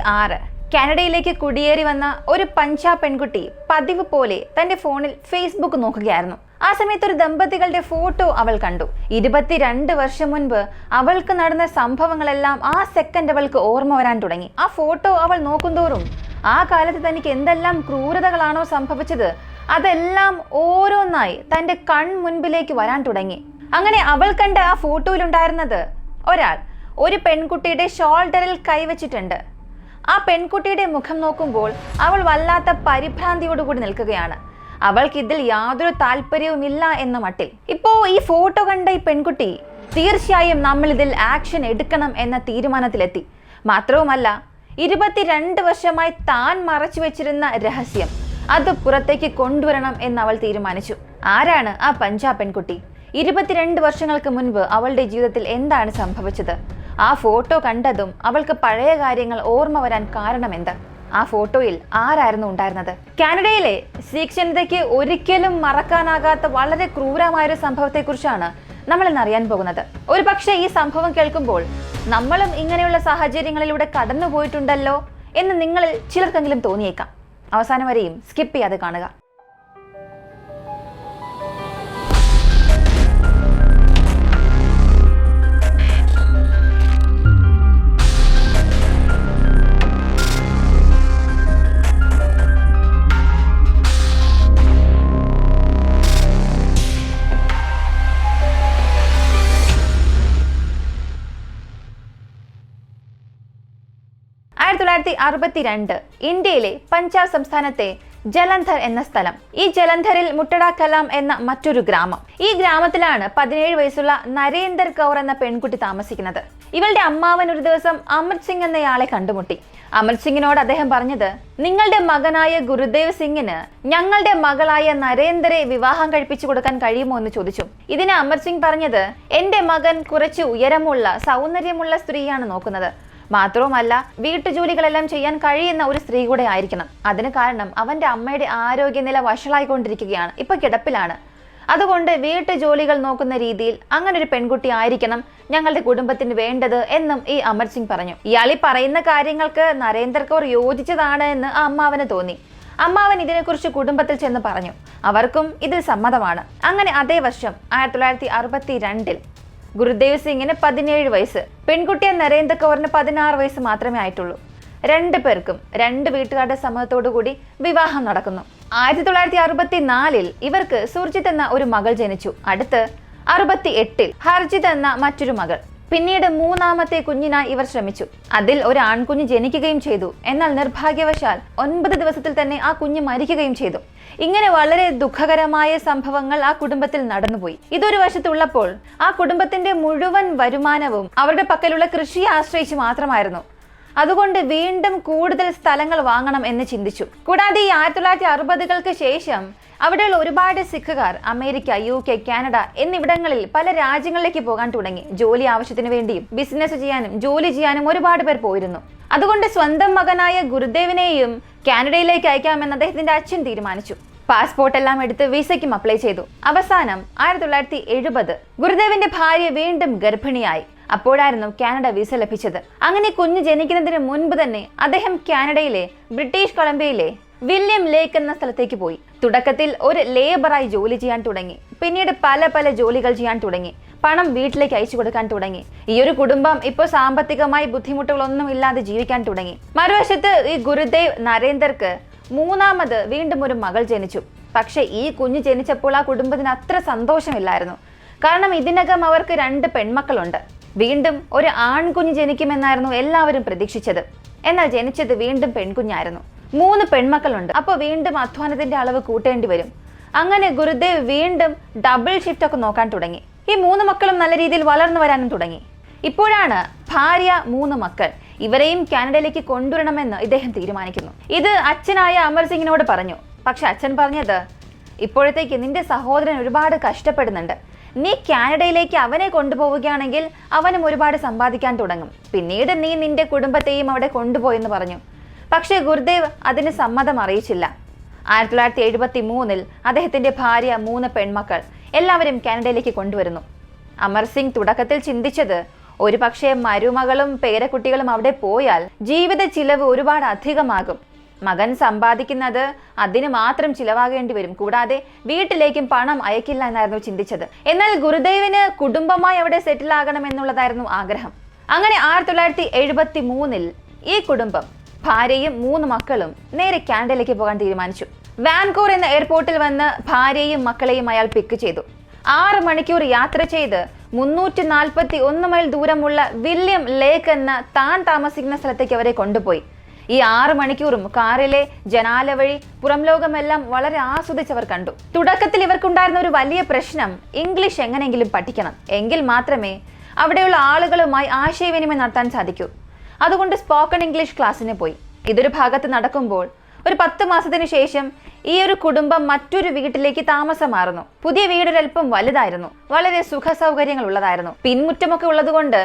2006 കാനഡയിലേക്ക് കുടിയേറി വന്ന ഒരു പഞ്ചാബ് പെൺകുട്ടി പതിവ് പോലെ തന്റെ ഫോണിൽ ഫേസ്ബുക്ക് നോക്കുകയായിരുന്നു. ആ സമയത്ത് ഒരു ദമ്പതികളുടെ ഫോട്ടോ അവൾ കണ്ടു. 22 വർഷം മുൻപ് അവൾക്ക് നടന്ന സംഭവങ്ങളെല്ലാം ആ സെക്കൻഡ് അവൾക്ക് ഓർമ്മ വരാൻ തുടങ്ങി. ആ ഫോട്ടോ അവൾ നോക്കുന്തോറും ആ കാലത്ത് തനിക്ക് എന്തെല്ലാം ക്രൂരതകളാണോ സംഭവിച്ചത് അതെല്ലാം ഓരോന്നായി തന്റെ കൺമുൻപിലേക്ക് വരാൻ തുടങ്ങി. അങ്ങനെ അവൾ കണ്ട ആ ഫോട്ടോയിലുണ്ടായിരുന്നത് ഒരു പെൺകുട്ടിയുടെ ഷോൾഡറിൽ കൈവച്ചിട്ടുണ്ട്. ആ പെൺകുട്ടിയുടെ മുഖം നോക്കുമ്പോൾ അവൾ വല്ലാത്ത പരിഭ്രാന്തിയോടുകൂടി നിൽക്കുകയാണ്. അവൾക്ക് ഇതിൽ യാതൊരു താല്പര്യവുമില്ല എന്ന മട്ടിൽ. ഇപ്പോ ഈ ഫോട്ടോ കണ്ട ഈ പെൺകുട്ടി തീർച്ചയായും നമ്മൾ ഇതിൽ ആക്ഷൻ എടുക്കണം എന്ന തീരുമാനത്തിലെത്തി. മാത്രവുമല്ല 22 വർഷമായി താൻ മറച്ചു വെച്ചിരുന്ന രഹസ്യം അത് പുറത്തേക്ക് കൊണ്ടുവരണം എന്ന് അവൾ തീരുമാനിച്ചു. ആരാണ് ആ പഞ്ചാബ് പെൺകുട്ടി? 22 വർഷങ്ങൾക്ക് മുൻപ് അവളുടെ ജീവിതത്തിൽ എന്താണ് സംഭവിച്ചത്? ആ ഫോട്ടോ കണ്ടതും അവൾക്ക് പഴയ കാര്യങ്ങൾ ഓർമ്മ വരാൻ കാരണമെന്ത്? ആ ഫോട്ടോയിൽ ആരായിരുന്നു ഉണ്ടായിരുന്നത്? കാനഡയിലെ സിഖ് ജനതയ്ക്ക് ഒരിക്കലും മറക്കാനാകാത്ത വളരെ ക്രൂരമായൊരു സംഭവത്തെക്കുറിച്ചാണ് നമ്മൾ ഇന്ന് അറിയാൻ പോകുന്നത്. ഒരു പക്ഷേ ഈ സംഭവം കേൾക്കുമ്പോൾ നമ്മളും ഇങ്ങനെയുള്ള സാഹചര്യങ്ങളിലൂടെ കടന്നു പോയിട്ടുണ്ടല്ലോ എന്ന് നിങ്ങളിൽ ചിലർക്കെങ്കിലും തോന്നിയേക്കാം. അവസാനം വരെയും സ്കിപ്പ് ചെയ്യാതെ കാണുക. ഇന്ത്യയിലെ പഞ്ചാബ് സംസ്ഥാനത്തെ ജലന്ധർ എന്ന സ്ഥലം. ഈ ജലന്ധറിൽ മുട്ടഡ കലാം എന്ന മറ്റൊരു ഗ്രാമം. ഈ ഗ്രാമത്തിലാണ് 17 വയസ്സുള്ള നരേന്ദർ കൗർ എന്ന പെൺകുട്ടി താമസിക്കുന്നത്. ഇവളുടെ അമ്മാവൻ ഒരു ദിവസം അമൃത് സിംഗ് എന്നയാളെ കണ്ടുമുട്ടി. അമൃത് സിംഗിനോട് അദ്ദേഹം പറഞ്ഞത്, നിങ്ങളുടെ മകനായ ഗുരുദേവ് സിംഗിന് ഞങ്ങളുടെ മകളായ നരേന്ദരെ വിവാഹം കഴിപ്പിച്ചു കൊടുക്കാൻ കഴിയുമോ എന്ന് ചോദിച്ചു. ഇതിന് അമൃത് സിംഗ് പറഞ്ഞത്, എന്റെ മകൻ കുറച്ച് ഉയരമുള്ള സൗന്ദര്യമുള്ള സ്ത്രീയാണ് നോക്കുന്നത്. മാത്രവുമല്ല വീട്ടുജോലികളെല്ലാം ചെയ്യാൻ കഴിയുന്ന ഒരു സ്ത്രീ കൂടെ ആയിരിക്കണം. അതിന് കാരണം അവന്റെ അമ്മയുടെ ആരോഗ്യനില വഷളായിക്കൊണ്ടിരിക്കുകയാണ്, ഇപ്പൊ കിടപ്പിലാണ്. അതുകൊണ്ട് വീട്ടുജോലികൾ നോക്കുന്ന രീതിയിൽ അങ്ങനെ ഒരു പെൺകുട്ടി ആയിരിക്കണം ഞങ്ങളുടെ കുടുംബത്തിന് വേണ്ടത് എന്നും ഈ അമർ സിംഗ് പറഞ്ഞു. ഇയാളി പറയുന്ന കാര്യങ്ങൾക്ക് നരേന്ദർ കൗർ യോജിച്ചതാണ് എന്ന് ആ അമ്മാവന് തോന്നി. അമ്മാവൻ ഇതിനെക്കുറിച്ച് കുടുംബത്തിൽ ചെന്ന് പറഞ്ഞു. അവർക്കും ഇതിൽ സമ്മതമാണ്. അങ്ങനെ അതേ വർഷം 1962 ഗുരുദേവ് സിംഗിന് 17 വയസ്സ്, പെൺകുട്ടിയെ നരേന്ദർ കൗറിന് 16 വയസ്സ് മാത്രമേ ആയിട്ടുള്ളൂ. 2 പേർക്കും 2 വീട്ടുകാരുടെ സമ്മതത്തോടു കൂടി വിവാഹം നടക്കുന്നു. 1964 ഇവർക്ക് സുർജിത്ത് എന്ന ഒരു മകൾ ജനിച്ചു. അടുത്ത് 68 ഹർജിത് എന്ന മറ്റൊരു മകൾ. പിന്നീട് 3ാമത്തെ കുഞ്ഞിനായി ഇവർ ശ്രമിച്ചു. അതിൽ ഒരു ആൺകുഞ്ഞ് ജനിക്കുകയും ചെയ്തു. എന്നാൽ നിർഭാഗ്യവശാൽ 9 ദിവസത്തിൽ തന്നെ ആ കുഞ്ഞ് മരിക്കുകയും ചെയ്തു. ഇങ്ങനെ വളരെ ദുഃഖകരമായ സംഭവങ്ങൾ ആ കുടുംബത്തിൽ നടന്നുപോയി. ഇതൊരു വശത്തുള്ളപ്പോൾ ആ കുടുംബത്തിന്റെ മുഴുവൻ വരുമാനവും അവരുടെ പക്കലുള്ള കൃഷിയെ ആശ്രയിച്ച് മാത്രമായിരുന്നു. അതുകൊണ്ട് വീണ്ടും കൂടുതൽ സ്ഥലങ്ങൾ വാങ്ങണം എന്ന് ചിന്തിച്ചു. കൂടാതെ ഈ 1960-കൾക്ക് ശേഷം അവിടെയുള്ള ഒരുപാട് സിഖുകാർ അമേരിക്ക, UK, കാനഡ എന്നിവിടങ്ങളിൽ പല രാജ്യങ്ങളിലേക്ക് പോകാൻ തുടങ്ങി. ജോലി ആവശ്യത്തിന് വേണ്ടിയും ബിസിനസ് ചെയ്യാനും ജോലി ചെയ്യാനും ഒരുപാട് പേർ പോയിരുന്നു. അതുകൊണ്ട് സ്വന്തം മകനായ ഗുരുദേവിനെയും കാനഡയിലേക്ക് അയക്കാമെന്ന് അദ്ദേഹത്തിന്റെ അച്ഛൻ തീരുമാനിച്ചു. പാസ്പോർട്ട് എല്ലാം എടുത്ത് വിസയ്ക്കും അപ്ലൈ ചെയ്തു. അവസാനം 1970 ഗുരുദേവിന്റെ ഭാര്യ വീണ്ടും ഗർഭിണിയായി. അപ്പോഴായിരുന്നു കാനഡ വിസ ലഭിച്ചത്. അങ്ങനെ കുഞ്ഞ് ജനിക്കുന്നതിന് മുൻപ് തന്നെ അദ്ദേഹം കാനഡയിലെ ബ്രിട്ടീഷ് കൊളംബിയയിലെ വില്യം ലേക്ക് എന്ന സ്ഥലത്തേക്ക് പോയി. തുടക്കത്തിൽ ഒരു ലേബറായി ജോലി ചെയ്യാൻ തുടങ്ങി. പിന്നീട് പല ജോലികൾ ചെയ്യാൻ തുടങ്ങി. പണം വീട്ടിലേക്ക് അയച്ചു കൊടുക്കാൻ തുടങ്ങി. ഈ ഒരു കുടുംബം ഇപ്പോൾ സാമ്പത്തികമായി ബുദ്ധിമുട്ടുകളൊന്നും ഇല്ലാതെ ജീവിക്കാൻ തുടങ്ങി. മറുവശത്ത് ഈ ഗുരുദേവ് നരേന്ദർക്ക് 3ാമത് വീണ്ടും ഒരു മകൾ ജനിച്ചു. പക്ഷെ ഈ കുഞ്ഞ് ജനിച്ചപ്പോൾ ആ കുടുംബത്തിന് അത്ര സന്തോഷമില്ലായിരുന്നു. കാരണം ഇതിനകം അവർക്ക് 2 പെൺമക്കളുണ്ട്. വീണ്ടും ഒരു ആൺകുഞ്ഞ് ജനിക്കുമെന്നായിരുന്നു എല്ലാവരും പ്രതീക്ഷിച്ചത്. എന്നാൽ ജനിച്ചത് വീണ്ടും പെൺകുഞ്ഞായിരുന്നു. 3 പെൺമക്കളുണ്ട്. അപ്പോൾ വീണ്ടും അധ്വാനത്തിന്റെ അളവ് കൂട്ടേണ്ടി വരും. അങ്ങനെ ഗുരുദേവ് വീണ്ടും ഡബിൾ ഷിഫ്റ്റ് ഒക്കെ നോക്കാൻ തുടങ്ങി. ഈ 3 മക്കളും നല്ല രീതിയിൽ വളർന്നു വരാനും തുടങ്ങി. ഇപ്പോഴാണ് ഭാര്യ 3 മക്കൾ ഇവരെയും കാനഡയിലേക്ക് കൊണ്ടുവരണമെന്ന് ഇദ്ദേഹം തീരുമാനിക്കുന്നു. ഇത് അച്ഛനായ അമർ സിംഗിനോട് പറഞ്ഞു. പക്ഷെ അച്ഛൻ പറഞ്ഞത്, ഇപ്പോഴത്തേക്ക് നിന്റെ സഹോദരൻ ഒരുപാട് കഷ്ടപ്പെടുന്നുണ്ട്. നീ കാനഡയിലേക്ക് അവനെ കൊണ്ടുപോവുകയാണെങ്കിൽ അവനും ഒരുപാട് സമ്പാദിക്കാൻ തുടങ്ങും. പിന്നീട് നീ നിന്റെ കുടുംബത്തെയും അവിടെ കൊണ്ടുപോയെന്ന് പറഞ്ഞു. പക്ഷേ ഗുരുദേവ് അതിന് സമ്മതം അറിയിച്ചില്ല. 1973 അദ്ദേഹത്തിന്റെ ഭാര്യ 3 പെൺമക്കൾ എല്ലാവരും കാനഡയിലേക്ക് കൊണ്ടുവരുന്നു. അമർ സിംഗ് തുടക്കത്തിൽ ചിന്തിച്ചത് ഒരു പക്ഷേ മരുമകളും പേരക്കുട്ടികളും അവിടെ പോയാൽ ജീവിത ചിലവ് ഒരുപാട് അധികമാകും. മകൻ സമ്പാദിക്കുന്നത് അതിന് മാത്രം ചിലവാകേണ്ടി വരും. കൂടാതെ വീട്ടിലേക്കും പണം അയക്കില്ല എന്നായിരുന്നു ചിന്തിച്ചത്. എന്നാൽ ഗുരുദേവിന് കുടുംബമായി അവിടെ സെറ്റിൽ ആകണം എന്നുള്ളതായിരുന്നു ആഗ്രഹം. അങ്ങനെ 1973 ഈ കുടുംബം, ഭാര്യയും 3 മക്കളും നേരെ കാനഡയിലേക്ക് പോകാൻ തീരുമാനിച്ചു. വാൻകൂവർ എന്ന എയർപോർട്ടിൽ വന്ന് ഭാര്യയും മക്കളെയും അയാൾ പിക്ക് ചെയ്തു. 6 മണിക്കൂർ യാത്ര ചെയ്ത് 341 മൈൽ ദൂരമുള്ള വില്യം ലേക്ക് എന്ന താൻ താമസിക്കുന്ന സ്ഥലത്തേക്ക് അവരെ കൊണ്ടുപോയി. ഈ 6 മണിക്കൂറും കാറിലെ ജനാല വഴി പുറം ലോകമെല്ലാം വളരെ ആസ്വദിച്ചവർ കണ്ടു. തുടക്കത്തിൽ ഇവർക്കുണ്ടായിരുന്ന ഒരു വലിയ പ്രശ്നം ഇംഗ്ലീഷ് എങ്ങനെയെങ്കിലും പഠിക്കണം, എങ്കിൽ മാത്രമേ അവിടെയുള്ള ആളുകളുമായി ആശയവിനിമയം നടത്താൻ സാധിക്കൂ. അതുകൊണ്ട് സ്പോക്കൺ ഇംഗ്ലീഷ് ക്ലാസ്സിന് പോയി. ഇതൊരു ഭാഗത്ത് നടക്കുമ്പോൾ ഒരു 10 മാസത്തിന് ശേഷം ഈ ഒരു കുടുംബം മറ്റൊരു വീട്ടിലേക്ക് താമസം മാറുന്നു. പുതിയ വീടൊരൽപ്പം വലുതായിരുന്നു, വളരെ സുഖ സൗകര്യങ്ങൾ ഉള്ളതായിരുന്നു. പിൻമുറ്റമൊക്കെ ഉള്ളതുകൊണ്ട്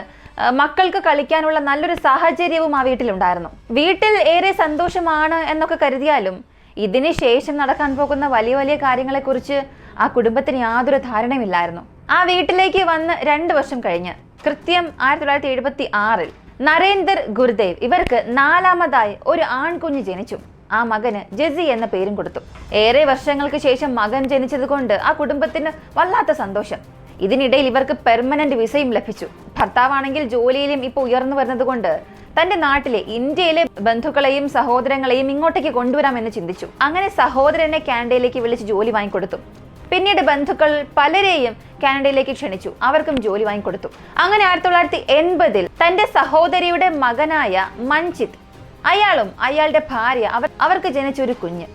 മക്കൾക്ക് കളിക്കാനുള്ള നല്ലൊരു സാഹചര്യവും ആ വീട്ടിലുണ്ടായിരുന്നു. വീട്ടിൽ ഏറെ സന്തോഷമാണ് എന്നൊക്കെ കരുതിയാലും ഇതിന് ശേഷം നടക്കാൻ പോകുന്ന വലിയ വലിയ കാര്യങ്ങളെക്കുറിച്ച് ആ കുടുംബത്തിന് യാതൊരു ധാരണയുമില്ലായിരുന്നു. ആ വീട്ടിലേക്ക് വന്ന് 2 വർഷം കഴിഞ്ഞ് കൃത്യം 1976 നരേന്ദർ ഗുരുദേവ് ഇവർക്ക് 4ാമതായി ഒരു ആൺകുഞ്ഞ് ജനിച്ചു. ആ മകന് ജെസി എന്ന പേരും കൊടുത്തു. ഏറെ വർഷങ്ങൾക്ക് ശേഷം മകൻ ജനിച്ചത് കൊണ്ട് ആ കുടുംബത്തിന് വല്ലാത്ത സന്തോഷം. ഇതിനിടയിൽ ഇവർക്ക് പെർമനന്റ് വിസയും ലഭിച്ചു. ഭർത്താവാണെങ്കിൽ ജോലിയിലും ഇപ്പോൾ ഉയർന്നു വരുന്നത് കൊണ്ട് തന്റെ നാട്ടിലെ ഇന്ത്യയിലെ ബന്ധുക്കളെയും സഹോദരങ്ങളെയും ഇങ്ങോട്ടേക്ക് കൊണ്ടുവരാമെന്ന് ചിന്തിച്ചു. അങ്ങനെ സഹോദരനെ കാനഡയിലേക്ക് വിളിച്ച് ജോലി വാങ്ങിക്കൊടുത്തു. പിന്നീട് ബന്ധുക്കൾ പലരെയും കാനഡയിലേക്ക് ക്ഷണിച്ചു, അവർക്കും ജോലി വാങ്ങിക്കൊടുത്തു. അങ്ങനെ 1980 തന്റെ സഹോദരിയുടെ മകനായ മഞ്ജിത്ത്, അയാളും അയാളുടെ ഭാര്യ, അവർക്ക് ജനിച്ച ഒരു കുഞ്ഞ്,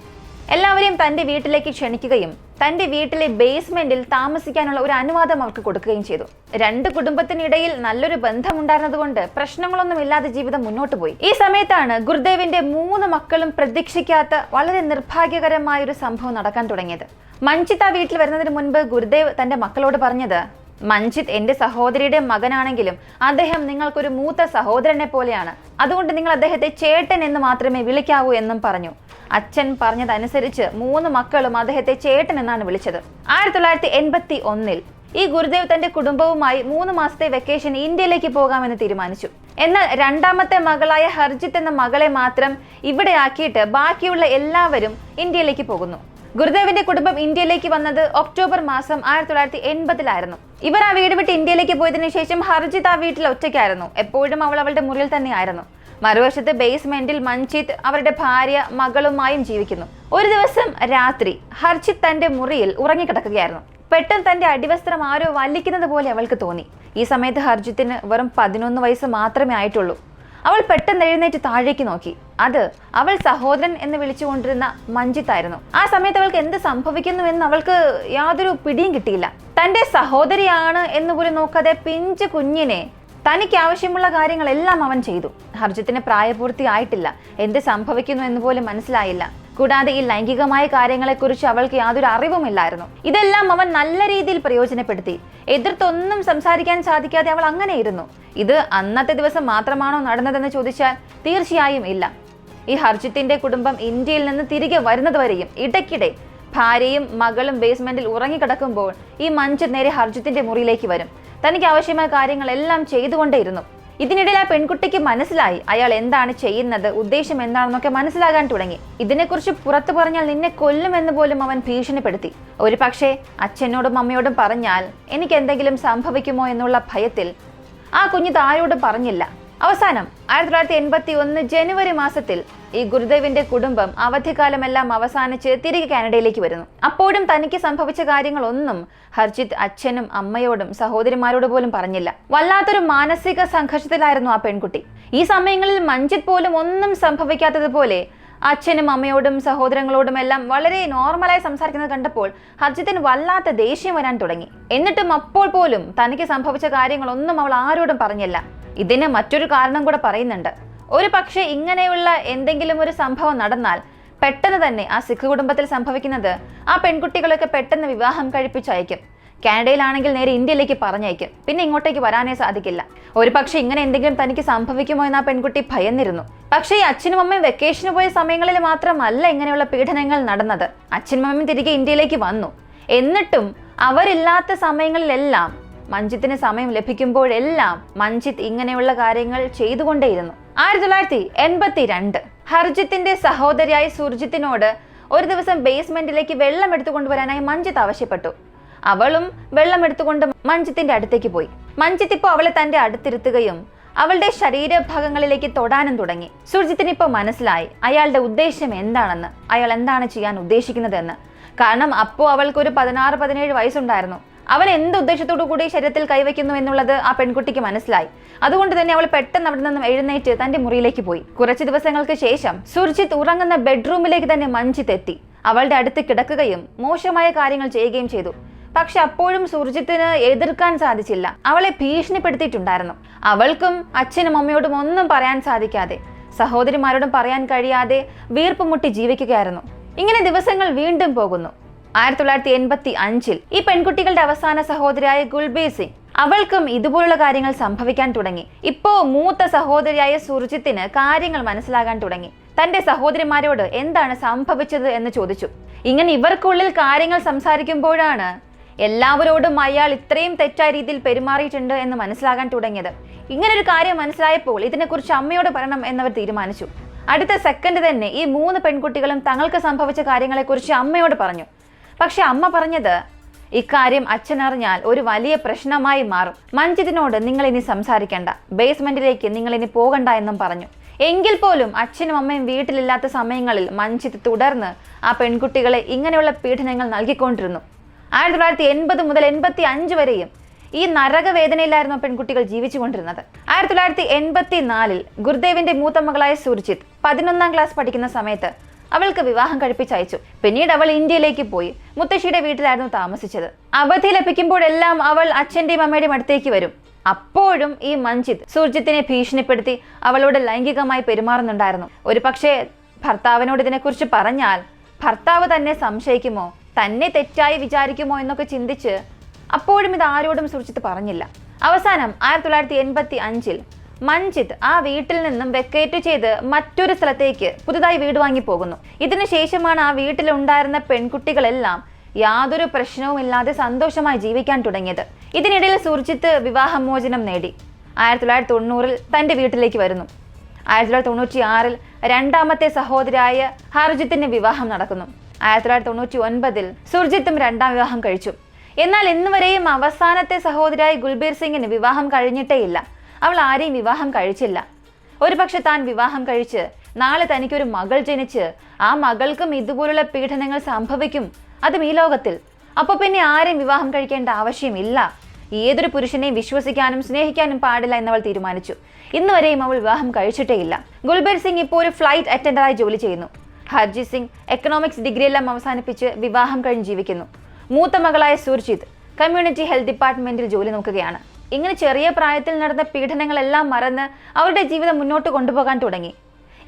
എല്ലാവരെയും തന്റെ വീട്ടിലേക്ക് ക്ഷണിക്കുകയും തന്റെ വീട്ടിലെ ബേസ്മെന്റിൽ താമസിക്കാനുള്ള ഒരു അനുവാദം അവർക്ക് കൊടുക്കുകയും ചെയ്തു. 2 കുടുംബത്തിനിടയിൽ നല്ലൊരു ബന്ധമുണ്ടായിരുന്നതുകൊണ്ട് പ്രശ്നങ്ങളൊന്നുമില്ലാതെ ജീവിതം മുന്നോട്ട് പോയി. ഈ സമയത്താണ് ഗുരുദേവിന്റെ 3 മക്കളും പ്രതീക്ഷിക്കാത്ത വളരെ നിർഭാഗ്യകരമായ ഒരു സംഭവം നടക്കാൻ തുടങ്ങിയത്. മഞ്ജിത്ത് ആ വീട്ടിൽ വരുന്നതിന് മുൻപ് ഗുരുദേവ് തന്റെ മക്കളോട് പറഞ്ഞത്, മഞ്ജിത്ത് എന്റെ സഹോദരിയുടെ മകനാണെങ്കിലും അദ്ദേഹം നിങ്ങൾക്കൊരു മൂത്ത സഹോദരനെ പോലെയാണ്, അതുകൊണ്ട് നിങ്ങൾ അദ്ദേഹത്തെ ചേട്ടൻ എന്ന് മാത്രമേ വിളിക്കാവൂ എന്നും പറഞ്ഞു. അച്ഛൻ പറഞ്ഞതനുസരിച്ച് 3 മക്കളും അദ്ദേഹത്തെ ചേട്ടൻ എന്നാണ് വിളിച്ചത്. 1981 ഈ ഗുരുദേവ് തന്റെ കുടുംബവുമായി 3 മാസത്തെ വെക്കേഷൻ ഇന്ത്യയിലേക്ക് പോകാമെന്ന് തീരുമാനിച്ചു. എന്നാൽ 2ാമത്തെ മകളായ ഹർജിത്ത് എന്ന മകളെ മാത്രം ഇവിടെ ആക്കിയിട്ട് ബാക്കിയുള്ള എല്ലാവരും ഇന്ത്യയിലേക്ക് പോകുന്നു. ഗുരുദേവിന്റെ കുടുംബം ഇന്ത്യയിലേക്ക് വന്നത് ഒക്ടോബർ മാസം 1980 ഇവർ ആ വീട് വിട്ട് ഇന്ത്യയിലേക്ക് പോയതിനു ശേഷം ഹർജിത്ത് ആ വീട്ടിൽ ഒറ്റയ്ക്കായിരുന്നു. എപ്പോഴും അവൾ അവളുടെ മുറിയിൽ തന്നെയായിരുന്നു. മറുവശത്ത് ബേസ്മെന്റിൽ മഞ്ജിത്ത് അവരുടെ ഭാര്യ മകളുമായും ജീവിക്കുന്നു. ഒരു ദിവസം രാത്രി ഹർജിത്ത് തന്റെ മുറിയിൽ ഉറങ്ങിക്കിടക്കുകയായിരുന്നു. പെട്ടെന്ന് തന്റെ അടിവസ്ത്രം ആരോ വലിക്കുന്നത് പോലെ അവൾക്ക് തോന്നി. ഈ സമയത്ത് ഹർജിത്തിന് വെറും 11 വയസ്സ് മാത്രമേ ആയിട്ടുള്ളൂ. അവൾ പെട്ടെന്ന് എഴുന്നേറ്റ് താഴേക്ക് നോക്കി. അത് അവൾ സഹോദരൻ എന്ന് വിളിച്ചുകൊണ്ടിരുന്ന മഞ്ജിത്ത് ആയിരുന്നു. ആ സമയത്ത് അവൾക്ക് എന്ത് സംഭവിക്കുന്നു എന്ന് അവൾക്ക് യാതൊരു പിടിയും കിട്ടിയില്ല. തന്റെ സഹോദരിയാണ് എന്ന് പോലും നോക്കാതെ പിഞ്ചു കുഞ്ഞിനെ തനിക്ക് ആവശ്യമുള്ള കാര്യങ്ങളെല്ലാം അവൻ ചെയ്തു. ഹർജിത്തിന് പ്രായപൂർത്തി ആയിട്ടില്ല, എന്ത് സംഭവിക്കുന്നു എന്ന് പോലും മനസ്സിലായില്ല. കൂടാതെ ഈ ലൈംഗികമായ കാര്യങ്ങളെക്കുറിച്ച് അവൾക്ക് യാതൊരു അറിവുമില്ലായിരുന്നു. ഇതെല്ലാം അവൻ നല്ല രീതിയിൽ പ്രയോജനപ്പെടുത്തി. എതിർത്തൊന്നും സംസാരിക്കാൻ സാധിക്കാതെ അവൾ അങ്ങനെ ഇരുന്നു. ഇത് അന്നത്തെ ദിവസം മാത്രമാണോ നടന്നതെന്ന് ചോദിച്ചാൽ തീർച്ചയായും ഇല്ല. ഈ ഹർജിത്തിന്റെ കുടുംബം ഇന്ത്യയിൽ നിന്ന് തിരികെ വരുന്നതുവരെയും ഇടയ്ക്കിടെ ഭാര്യയും മകളും ബേസ്മെന്റിൽ ഉറങ്ങിക്കിടക്കുമ്പോൾ ഈ മഞ്ജിത്ത് നേരെ ഹർജിത്തിന്റെ മുറിയിലേക്ക് വരും. തനിക്ക് ആവശ്യമായ കാര്യങ്ങളെല്ലാം ചെയ്തുകൊണ്ടേയിരുന്നു. ഇതിനിടയിൽ ആ പെൺകുട്ടിക്ക് മനസ്സിലായി അയാൾ എന്താണ് ചെയ്യുന്നത്, ഉദ്ദേശം എന്താണെന്നൊക്കെ മനസ്സിലാകാൻ തുടങ്ങി. ഇതിനെക്കുറിച്ച് പുറത്തു പറഞ്ഞാൽ നിന്നെ കൊല്ലുമെന്ന് പോലും അവൻ ഭീഷണിപ്പെടുത്തി. ഒരു പക്ഷേ അച്ഛനോടും അമ്മയോടും പറഞ്ഞാൽ എനിക്ക് എന്തെങ്കിലും സംഭവിക്കുമോ എന്നുള്ള ഭയത്തിൽ ആ കുഞ്ഞ് താരോടും പറഞ്ഞില്ല. അവസാനം 1981 ജനുവരി മാസത്തിൽ ഈ ഗുരുദേവിന്റെ കുടുംബം അവധിക്കാലമെല്ലാം അവസാനിച്ച് തിരികെ കാനഡയിലേക്ക് വരുന്നു. അപ്പോഴും തനിക്ക് സംഭവിച്ച കാര്യങ്ങളൊന്നും ഹർജിത്ത് അച്ഛനും അമ്മയോടും സഹോദരിമാരോട് പോലും പറഞ്ഞില്ല. വല്ലാത്തൊരു മാനസിക സംഘർഷത്തിലായിരുന്നു ആ പെൺകുട്ടി. ഈ സമയങ്ങളിൽ മഞ്ജിത്ത് പോലും ഒന്നും സംഭവിക്കാത്തതുപോലെ അച്ഛനും അമ്മയോടും സഹോദരങ്ങളോടും എല്ലാം വളരെ നോർമലായി സംസാരിക്കുന്നത് കണ്ടപ്പോൾ ഹർജിത്തിന് വല്ലാത്ത ദേഷ്യം വരാൻ തുടങ്ങി. എന്നിട്ടും അപ്പോൾ പോലും തനിക്ക് സംഭവിച്ച കാര്യങ്ങളൊന്നും അവൾ ആരോടും പറഞ്ഞില്ല. ഇതിന് മറ്റൊരു കാരണം കൂടെ പറയുന്നുണ്ട്. ഒരു പക്ഷേ ഇങ്ങനെയുള്ള എന്തെങ്കിലും ഒരു സംഭവം നടന്നാൽ പെട്ടെന്ന് തന്നെ ആ സിഖ് കുടുംബത്തിൽ സംഭവിക്കുന്നത് ആ പെൺകുട്ടികളൊക്കെ പെട്ടെന്ന് വിവാഹം കഴിപ്പിച്ചയക്കും. കാനഡയിലാണെങ്കിൽ നേരെ ഇന്ത്യയിലേക്ക് പറഞ്ഞയക്കും. പിന്നെ ഇങ്ങോട്ടേക്ക് വരാനേ സാധിക്കില്ല. ഒരു പക്ഷെ ഇങ്ങനെ എന്തെങ്കിലും തനിക്ക് സംഭവിക്കുമോ എന്ന് ആ പെൺകുട്ടി ഭയന്നിരുന്നു. പക്ഷേ ഈ അച്ഛനും അമ്മയും വെക്കേഷന് പോയ സമയങ്ങളിൽ മാത്രമല്ല ഇങ്ങനെയുള്ള പീഡനങ്ങൾ നടന്നത്. അച്ഛനും അമ്മയും തിരികെ ഇന്ത്യയിലേക്ക് വന്നു. എന്നിട്ടും അവരില്ലാത്ത സമയങ്ങളിലെല്ലാം മഞ്ജിത്തിന് സമയം ലഭിക്കുമ്പോഴെല്ലാം മഞ്ജിത്ത് ഇങ്ങനെയുള്ള കാര്യങ്ങൾ ചെയ്തുകൊണ്ടേയിരുന്നു. 1982 ഹർജിത്തിന്റെ സഹോദരിയായ സുർജിത്തിനോട് ഒരു ദിവസം ബേസ്മെന്റിലേക്ക് വെള്ളം എടുത്തുകൊണ്ടുവരാനായി മഞ്ജിത്ത് ആവശ്യപ്പെട്ടു. അവളും വെള്ളം എടുത്തുകൊണ്ട് മഞ്ജിത്തിന്റെ അടുത്തേക്ക് പോയി. മഞ്ജിത്ത് ഇപ്പോൾ അവളെ തന്റെ അടുത്തിരുത്തുകയും അവളുടെ ശരീരഭാഗങ്ങളിലേക്ക് തൊടാനും തുടങ്ങി. സുർജിത്തിന് ഇപ്പോൾ മനസ്സിലായി അയാളുടെ ഉദ്ദേശം എന്താണെന്ന്, അയാൾ എന്താണ് ചെയ്യാൻ ഉദ്ദേശിക്കുന്നതെന്ന്. കാരണം അപ്പോൾ അവൾക്ക് ഒരു 16-17 വയസ്സുണ്ടായിരുന്നു. അവൻ എന്ത് ഉദ്ദേശത്തോടു കൂടി ശരീരത്തിൽ കൈവയ്ക്കുന്നു എന്നുള്ളത് ആ പെൺകുട്ടിക്ക് മനസ്സിലായി. അതുകൊണ്ട് തന്നെ അവൾ പെട്ടെന്ന് അവിടെ നിന്നും എഴുന്നേറ്റ് തന്റെ മുറിയിലേക്ക് പോയി. കുറച്ച് ദിവസങ്ങൾക്ക് ശേഷം സുർജിത്ത് ഉറങ്ങുന്ന ബെഡ്റൂമിലേക്ക് തന്നെ മഞ്ജിത്ത് എത്തി. അവളുടെ അടുത്ത് കിടക്കുകയും മോശമായ കാര്യങ്ങൾ ചെയ്യുകയും ചെയ്തു. പക്ഷെ അപ്പോഴും സുർജിത്തിന് എതിർക്കാൻ സാധിച്ചില്ല. അവളെ ഭീഷണിപ്പെടുത്തിയിട്ടുണ്ടായിരുന്നു. അവൾക്കും അച്ഛനും അമ്മയോടും ഒന്നും പറയാൻ സാധിക്കാതെ, സഹോദരിമാരോടും പറയാൻ കഴിയാതെ വീർപ്പ് മുട്ടി ജീവിക്കുകയായിരുന്നു. ഇങ്ങനെ ദിവസങ്ങൾ വീണ്ടും പോകുന്നു. 1985 ഈ പെൺകുട്ടികളുടെ അവസാന സഹോദരിയായ ഗുൽബീർ സിംഗ്, അവൾക്കും ഇതുപോലുള്ള കാര്യങ്ങൾ സംഭവിക്കാൻ തുടങ്ങി. ഇപ്പോ മൂത്ത സഹോദരിയായ സുർജിത്തിന് കാര്യങ്ങൾ മനസ്സിലാകാൻ തുടങ്ങി. തന്റെ സഹോദരിമാരോട് എന്താണ് സംഭവിച്ചത് എന്ന് ചോദിച്ചു. ഇങ്ങനെ ഇവർക്കുള്ളിൽ കാര്യങ്ങൾ സംസാരിക്കുമ്പോഴാണ് എല്ലാവരോടും അയാൾ ഇത്രയും തെറ്റായ രീതിയിൽ പെരുമാറിയിട്ടുണ്ട് എന്ന് മനസ്സിലാകാൻ തുടങ്ങിയത്. ഇങ്ങനൊരു കാര്യം മനസ്സിലായപ്പോൾ ഇതിനെക്കുറിച്ച് അമ്മയോട് പറയണം എന്നവർ തീരുമാനിച്ചു. അടുത്ത സെക്കൻഡ് തന്നെ ഈ 3 പെൺകുട്ടികളും തങ്ങൾക്ക് സംഭവിച്ച കാര്യങ്ങളെക്കുറിച്ച് അമ്മയോട് പറഞ്ഞു. പക്ഷെ അമ്മ പറഞ്ഞത്, ഇക്കാര്യം അച്ഛനറിഞ്ഞാൽ ഒരു വലിയ പ്രശ്നമായി മാറും. മഞ്ജിത്തിനോട് നിങ്ങൾ ഇനി സംസാരിക്കണ്ട, ബേസ്മെന്റിലേക്ക് നിങ്ങൾ ഇനി പോകണ്ട എന്നും പറഞ്ഞു. എങ്കിൽ പോലും അച്ഛനും അമ്മയും വീട്ടിലില്ലാത്ത സമയങ്ങളിൽ മഞ്ജിത്ത് തുടർന്ന് ആ പെൺകുട്ടികളെ ഇങ്ങനെയുള്ള പീഡനങ്ങൾ നൽകിക്കൊണ്ടിരുന്നു. 1980 മുതൽ 85 വരെയും ഈ നരകവേദനയിലായിരുന്നു പെൺകുട്ടികൾ ജീവിച്ചുകൊണ്ടിരുന്നത്. 1984 ഗുർദേവിന്റെ മൂത്ത മകളായ സുർജിത്ത് 11ാം ക്ലാസ് പഠിക്കുന്ന സമയത്ത് അവൾക്ക് വിവാഹം കഴിപ്പിച്ചയച്ചു. പിന്നീട് അവൾ ഇന്ത്യയിലേക്ക് പോയി മുത്തശ്ശിയുടെ വീട്ടിലായിരുന്നു താമസിച്ചത്. അവധി ലഭിക്കുമ്പോഴെല്ലാം അവൾ അച്ഛന്റെയും അമ്മയുടെയും അടുത്തേക്ക് വരും. അപ്പോഴും ഈ മഞ്ജിത്ത് സുർജിത്തിനെ ഭീഷണിപ്പെടുത്തി അവളോട് ലൈംഗികമായി പെരുമാറുന്നുണ്ടായിരുന്നു. ഒരു പക്ഷേ ഭർത്താവിനോട് ഇതിനെക്കുറിച്ച് പറഞ്ഞാൽ ഭർത്താവ് തന്നെ സംശയിക്കുമോ, തന്നെ തെറ്റായി വിചാരിക്കുമോ എന്നൊക്കെ ചിന്തിച്ച് അപ്പോഴും ഇത് ആരോടും സുർജിത്ത് പറഞ്ഞില്ല. അവസാനം 1985 മഞ്ജിത്ത് ആ വീട്ടിൽ നിന്നും വെക്കേറ്റ് ചെയ്ത് മറ്റൊരു സ്ഥലത്തേക്ക് പുതുതായി വീട് വാങ്ങി പോകുന്നു. ഇതിനുശേഷമാണ് ആ വീട്ടിലുണ്ടായിരുന്ന പെൺകുട്ടികളെല്ലാം യാതൊരു പ്രശ്നവുമില്ലാതെ സന്തോഷമായി ജീവിക്കാൻ തുടങ്ങിയത്. ഇതിനിടയിൽ സുർജിത്ത് വിവാഹമോചനം നേടി 1990 തന്റെ വീട്ടിലേക്ക് വരുന്നു. 1996 രണ്ടാമത്തെ സഹോദരിയായ ഹർജിത്തിന്റെ വിവാഹം നടക്കുന്നു. 1999 സുർജിത്തും 2ാം വിവാഹം കഴിച്ചു. എന്നാൽ ഇന്നുവരെയും അവസാനത്തെ സഹോദരിയായ ഗുൽബീർ സിംഗിന് വിവാഹം കഴിഞ്ഞിട്ടേയില്ല. അവൾ ആരെയും വിവാഹം കഴിച്ചില്ല. ഒരുപക്ഷെ താൻ വിവാഹം കഴിച്ച് നാളെ തനിക്കൊരു മകൾ ജനിച്ച് ആ മകൾക്കും ഇതുപോലുള്ള പീഡനങ്ങൾ സംഭവിക്കും, അതും ഈ ലോകത്തിൽ. അപ്പോൾ പിന്നെ ആരെയും വിവാഹം കഴിക്കേണ്ട ആവശ്യമില്ല, ഏതൊരു പുരുഷനെയും വിശ്വസിക്കാനും സ്നേഹിക്കാനും പാടില്ല എന്നവൾ തീരുമാനിച്ചു. ഇന്നുവരെയും അവൾ വിവാഹം കഴിച്ചിട്ടേയില്ല. ഗുൽബീർ സിംഗ് ഇപ്പോൾ ഒരു ഫ്ലൈറ്റ് അറ്റൻഡറായി ജോലി ചെയ്യുന്നു. ഹർജിത് സിംഗ് എക്കണോമിക്സ് ഡിഗ്രിയെല്ലാം അവസാനിപ്പിച്ച് വിവാഹം കഴിഞ്ഞ് ജീവിക്കുന്നു. മൂത്ത മകളായ സുർജിത്ത് കമ്മ്യൂണിറ്റി ഹെൽത്ത് ഡിപ്പാർട്ട്മെന്റിൽ ജോലി നോക്കുകയാണ്. ഇങ്ങനെ ചെറിയ പ്രായത്തിൽ നടന്ന പീഡനങ്ങളെല്ലാം മറന്ന് അവരുടെ ജീവിതം മുന്നോട്ട് കൊണ്ടുപോകാൻ തുടങ്ങി.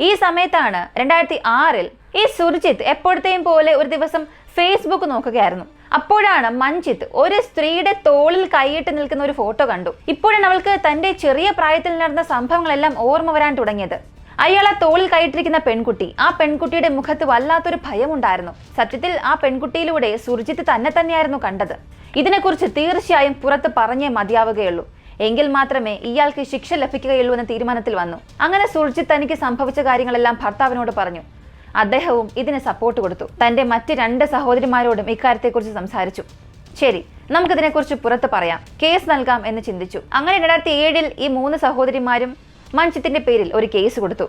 ഈ സമയത്താണ് 2006 ഈ സുർജിത്ത് എപ്പോഴത്തെയും പോലെ ഒരു ദിവസം ഫേസ്ബുക്ക് നോക്കുകയായിരുന്നു. അപ്പോഴാണ് മഞ്ജിത്ത് ഒരു സ്ത്രീയുടെ തോളിൽ കൈയിട്ട് നിൽക്കുന്ന ഒരു ഫോട്ടോ കണ്ടു. ഇപ്പോഴാണ് അവൾക്ക് തന്റെ ചെറിയ പ്രായത്തിൽ നടന്ന സംഭവങ്ങളെല്ലാം ഓർമ്മ വരാൻ തുടങ്ങിയത്. അയാൾ ആ തോളിൽ കൈയിട്ടിരിക്കുന്ന പെൺകുട്ടി, ആ പെൺകുട്ടിയുടെ മുഖത്ത് വല്ലാത്തൊരു ഭയമുണ്ടായിരുന്നു. സത്യത്തിൽ ആ പെൺകുട്ടിയിലൂടെ സുർജിത്ത് തന്നെയായിരുന്നു കണ്ടത്. ഇതിനെക്കുറിച്ച് തീർച്ചയായും പുറത്ത് പറഞ്ഞേ മതിയാവുകയുള്ളൂ, എങ്കിൽ മാത്രമേ ഇയാൾക്ക് ശിക്ഷ ലഭിക്കുകയുള്ളൂ എന്ന തീരുമാനത്തിൽ വന്നു. അങ്ങനെ സുർജിത്ത് തനിക്ക് സംഭവിച്ച കാര്യങ്ങളെല്ലാം ഭർത്താവിനോട് പറഞ്ഞു. അദ്ദേഹവും ഇതിന് സപ്പോർട്ട് കൊടുത്തു. തന്റെ മറ്റ് 2 സഹോദരിമാരോടും ഇക്കാര്യത്തെക്കുറിച്ച് സംസാരിച്ചു. ശരി, നമുക്കിതിനെക്കുറിച്ച് പുറത്ത് പറയാം, കേസ് നൽകാം എന്ന് ചിന്തിച്ചു. അങ്ങനെ 2007 ഈ 3 സഹോദരിമാരും മഞ്ജിത്തിന്റെ പേരിൽ ഒരു കേസ് കൊടുത്തു.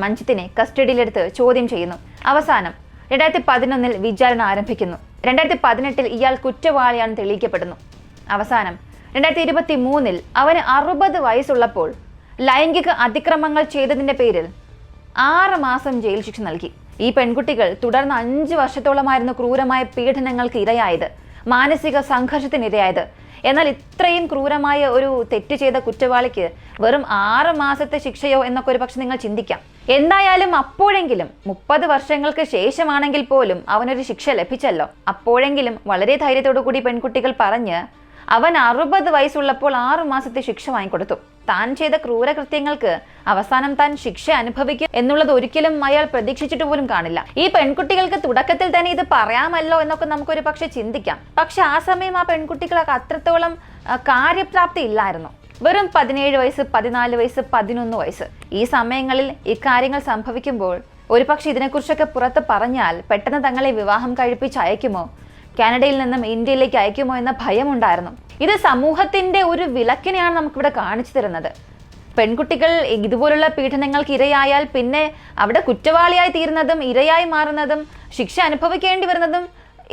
മഞ്ജിത്തിനെ കസ്റ്റഡിയിലെടുത്ത് ചോദ്യം ചെയ്യുന്നു. അവസാനം 2011 വിചാരണ ആരംഭിക്കുന്നു. 2018 ഇയാൾ കുറ്റവാളിയാണെന്ന് തെളിയിക്കപ്പെടുന്നു. അവസാനം 2023 അവന് 60 വയസ്സുള്ളപ്പോൾ ലൈംഗിക അതിക്രമങ്ങൾ ചെയ്തതിന്റെ പേരിൽ 6 മാസം ജയിൽ ശിക്ഷ നൽകി. ഈ പെൺകുട്ടികൾ തുടർന്ന് 5 വർഷത്തോളമായിരുന്നു ക്രൂരമായ പീഡനങ്ങൾക്ക് ഇരയായത്, മാനസിക സംഘർഷത്തിനിരയായത്. എന്നാൽ ഇത്രയും ക്രൂരമായ ഒരു തെറ്റ് ചെയ്ത കുറ്റവാളിക്ക് വെറും 6 മാസത്തെ ശിക്ഷയോ എന്നൊക്കെ ഒരു പക്ഷെ നിങ്ങൾ ചിന്തിക്കാം. എന്തായാലും അപ്പോഴെങ്കിലും 30 വർഷങ്ങൾക്ക് ശേഷമാണെങ്കിൽ പോലും അവനൊരു ശിക്ഷ ലഭിച്ചല്ലോ. അപ്പോഴെങ്കിലും വളരെ ധൈര്യത്തോടു കൂടി പെൺകുട്ടികൾ പറഞ്ഞ് അവൻ 60 വയസ്സുള്ളപ്പോൾ 6 മാസത്തെ ശിക്ഷ വാങ്ങിക്കൊടുത്തു. താൻ ചെയ്ത ക്രൂരകൃത്യങ്ങൾക്ക് അവസാനം താൻ ശിക്ഷ അനുഭവിക്കും എന്നുള്ളത് ഒരിക്കലും അയാൾ പ്രതീക്ഷിച്ചിട്ട് പോലും കാണില്ല. ഈ പെൺകുട്ടികൾക്ക് തുടക്കത്തിൽ തന്നെ ഇത് പറയാമല്ലോ എന്നൊക്കെ നമുക്കൊരു പക്ഷെ ചിന്തിക്കാം. പക്ഷെ ആ സമയം ആ പെൺകുട്ടികളൊക്കെ അത്രത്തോളം കാര്യപ്രാപ്തി ഇല്ലായിരുന്നു. വെറും 17 വയസ്സ്, 14 വയസ്സ്, 11 വയസ്സ്. ഈ സമയങ്ങളിൽ ഇക്കാര്യങ്ങൾ സംഭവിക്കുമ്പോൾ ഒരുപക്ഷെ ഇതിനെക്കുറിച്ചൊക്കെ പുറത്ത് പറഞ്ഞാൽ പെട്ടെന്ന് തങ്ങളെ വിവാഹം കഴിപ്പിച്ച് അയക്കുമോ, കാനഡയിൽ നിന്നും ഇന്ത്യയിലേക്ക് അയക്കുമോ എന്ന ഭയമുണ്ടായിരുന്നു. ഇത് സമൂഹത്തിന്റെ ഒരു വിലക്കിനെയാണ് നമുക്കിവിടെ കാണിച്ചു തരുന്നത്. പെൺകുട്ടികൾ ഇതുപോലുള്ള പീഡനങ്ങൾക്ക് ഇരയായാൽ പിന്നെ അവിടെ കുറ്റവാളിയായി തീരുന്നതും ഇരയായി മാറുന്നതും ശിക്ഷ അനുഭവിക്കേണ്ടി വരുന്നതും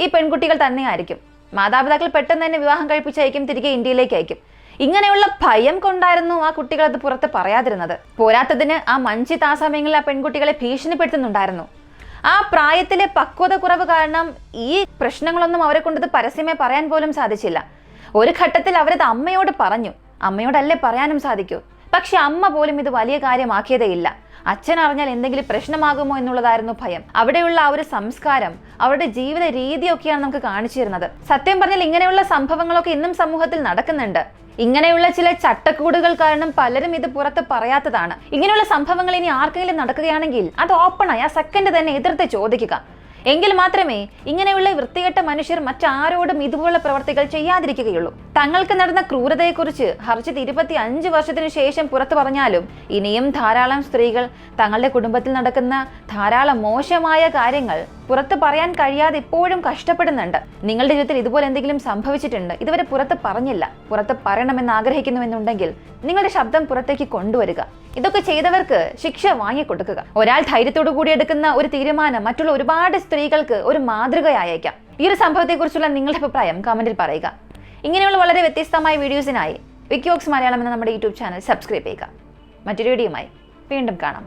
ഈ പെൺകുട്ടികൾ തന്നെയായിരിക്കും. മാതാപിതാക്കൾ പെട്ടെന്ന് തന്നെ വിവാഹം കഴിപ്പിച്ചയക്കും, തിരികെ ഇന്ത്യയിലേക്ക് അയക്കും. ഇങ്ങനെയുള്ള ഭയം കൊണ്ടായിരുന്നു ആ കുട്ടികൾ അത് പുറത്ത് പറയാതിരുന്നത്. പോരാത്തതിന് ആ മഞ്ജിത്ത് ആ സമയങ്ങളിൽ ആ പെൺകുട്ടികളെ ഭീഷണിപ്പെടുത്തുന്നുണ്ടായിരുന്നു. ആ പ്രായത്തിലെ പക്വത കുറവ് കാരണം ഈ പ്രശ്നങ്ങളൊന്നും അവരെ കൊണ്ടത് പരസ്യമായി പറയാൻ പോലും സാധിച്ചില്ല. ഒരു ഘട്ടത്തിൽ അവരത് അമ്മയോട് പറഞ്ഞു. അമ്മയോടല്ലേ പറയാനും സാധിക്കൂ. പക്ഷെ അമ്മ പോലും ഇത് വലിയ കാര്യമാക്കിയതേയില്ല. അച്ഛൻ അറിഞ്ഞാൽ എന്തെങ്കിലും പ്രശ്നമാകുമോ എന്നുള്ളതായിരുന്നു ഭയം. അവിടെയുള്ള ആ ഒരു സംസ്കാരം, അവരുടെ ജീവിത രീതിയൊക്കെയാണ് നമുക്ക് കാണിച്ചു തരുന്നത്. സത്യം പറഞ്ഞാൽ ഇങ്ങനെയുള്ള സംഭവങ്ങളൊക്കെ ഇന്നും സമൂഹത്തിൽ നടക്കുന്നുണ്ട്. ഇങ്ങനെയുള്ള ചില ചട്ടക്കൂടുകൾ കാരണം പലരും ഇത് പുറത്ത് പറയാത്തതാണ്. ഇങ്ങനെയുള്ള സംഭവങ്ങൾ ഇനി ആർക്കെങ്കിലും നടക്കുകയാണെങ്കിൽ അത് ഓപ്പണായി ആ സെക്കൻഡ് തന്നെ എതിർത്ത് ചോദിക്കുക. എങ്കിൽ മാത്രമേ ഇങ്ങനെയുള്ള വൃത്തികെട്ട മനുഷ്യർ മറ്റാരോടും ഇതുപോലുള്ള പ്രവർത്തികൾ ചെയ്യാതിരിക്കുകയുള്ളൂ. തങ്ങൾക്ക് നടന്ന ക്രൂരതയെക്കുറിച്ച് ഹർജിത്ത് 25 വർഷത്തിനു ശേഷം പുറത്തു പറഞ്ഞാലും ഇനിയും ധാരാളം സ്ത്രീകൾ തങ്ങളുടെ കുടുംബത്തിൽ നടക്കുന്ന ധാരാളം മോശമായ കാര്യങ്ങൾ പുറത്ത് പറയാൻ കഴിയാതെ ഇപ്പോഴും കഷ്ടപ്പെടുന്നുണ്ട്. നിങ്ങളുടെ ജീവിതത്തിൽ ഇതുപോലെ എന്തെങ്കിലും സംഭവിച്ചിട്ടുണ്ട്, ഇതുവരെ പുറത്ത് പറഞ്ഞില്ല, പുറത്ത് പറയണമെന്ന് ആഗ്രഹിക്കുന്നുവെന്നുണ്ടെങ്കിൽ നിങ്ങളുടെ ശബ്ദം പുറത്തേക്ക് കൊണ്ടുവരിക. ഇതൊക്കെ ചെയ്തവർക്ക് ശിക്ഷ വാങ്ങിക്കൊടുക്കുക. ഒരാൾ ധൈര്യത്തോടു കൂടി എടുക്കുന്ന ഒരു തീരുമാനം മറ്റുള്ള ഒരുപാട് സ്ത്രീകൾക്ക് ഒരു മാതൃകയായേക്കാം. ഈ ഒരു സംഭവത്തെക്കുറിച്ചുള്ള നിങ്ങളുടെ അഭിപ്രായം കമന്റിൽ പറയുക. ഇങ്ങനെയുള്ള വളരെ വ്യത്യസ്തമായ വീഡിയോസിനായി വിക്കിവോക്സ് മലയാളം എന്ന നമ്മുടെ യൂട്യൂബ് ചാനൽ സബ്സ്ക്രൈബ് ചെയ്യുക. മറ്റൊരു വീഡിയോയുമായി വീണ്ടും കാണാം.